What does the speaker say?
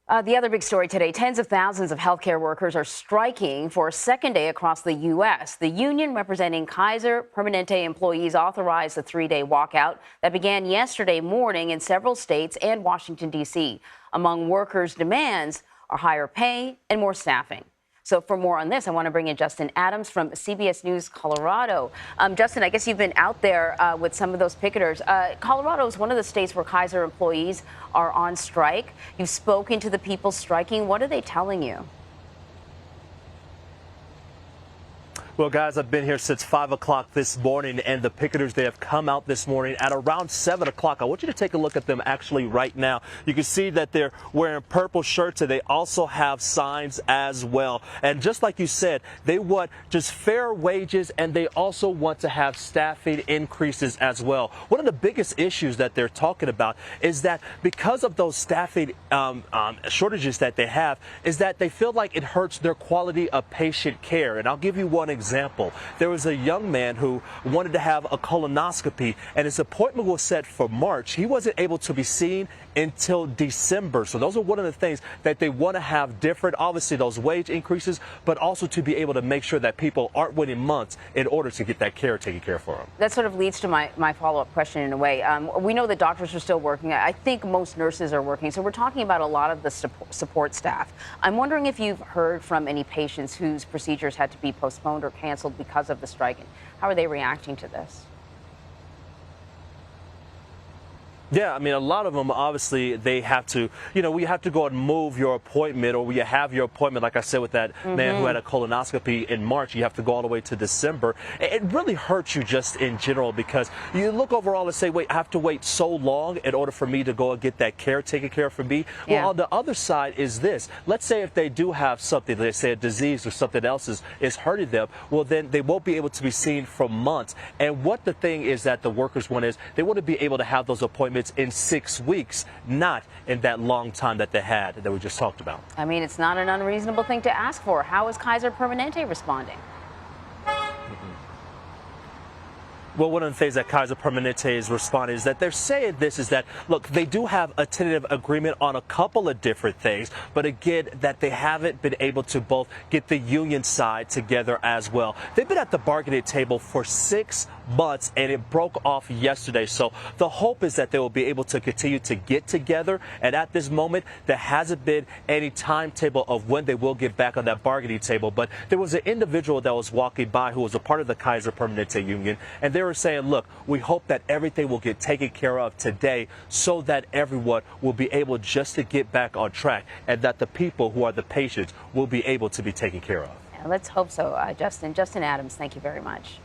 The other big story today, tens of thousands of healthcare workers are striking for a second day across the U.S. The union representing Kaiser Permanente employees authorized a 3-day walkout that began yesterday morning in several states and Washington, D.C. Among workers' demands are higher pay and more staffing. So for more on this, I want to bring in Justin Adams from CBS News Colorado. Justin, I guess you've been out there with some of those picketers. Colorado is one of the states where Kaiser employees are on strike. You've spoken to the people striking. What are they telling you? Well, guys, I've been here since 5 o'clock this morning, and the picketers, they have come out this morning at around 7 o'clock. I want you to take a look at them actually right now. You can see that they're wearing purple shirts, and they also have signs as well. And just like you said, they want just fair wages, and they also want to have staffing increases as well. One of the biggest issues that they're talking about is that because of those staffing shortages that they have, is that they feel like it hurts their quality of patient care. And I'll give you one example. There was a young man who wanted to have a colonoscopy, and his appointment was set for March. He wasn't able to be seen until December. So those are one of the things that they want to have different. Obviously, those wage increases, but also to be able to make sure that people aren't waiting months in order to get that care taken care of for them. That sort of leads to my follow-up question in a way. We know that doctors are still working. I think most nurses are working. So we're talking about a lot of the support staff. I'm wondering if you've heard from any patients whose procedures had to be postponed or canceled because of the strike. How are they reacting to this? Yeah, I mean, a lot of them, obviously, they have to, we have to go and move your appointment, or you have your appointment, like I said, with that man who had a colonoscopy in March. You have to go all the way to December. It really hurts you just in general, because you look overall and say, wait, I have to wait so long in order for me to go and get that care taken care of for me. Yeah. Well, on the other side is this. Let's say if they do have something, let's say a disease or something else is hurting them, well, then they won't be able to be seen for months. And what the thing is that the workers want is they want to be able to have those appointments in 6 weeks, not in that long time that they had that we just talked about. I mean, it's not an unreasonable thing to ask for. How is Kaiser Permanente responding? Well, one of the things that Kaiser Permanente is responding is that they're saying this is that, look, they do have a tentative agreement on a couple of different things, but again, that they haven't been able to both get the union side together as well. They've been at the bargaining table for 6 months, and it broke off yesterday. So the hope is that they will be able to continue to get together. And at this moment, there hasn't been any timetable of when they will get back on that bargaining table. But there was an individual that was walking by who was a part of the Kaiser Permanente union, and they were saying, look, we hope that everything will get taken care of today so that everyone will be able just to get back on track, and that the people who are the patients will be able to be taken care of. Yeah, let's hope so, Justin. Justin Adams, thank you very much.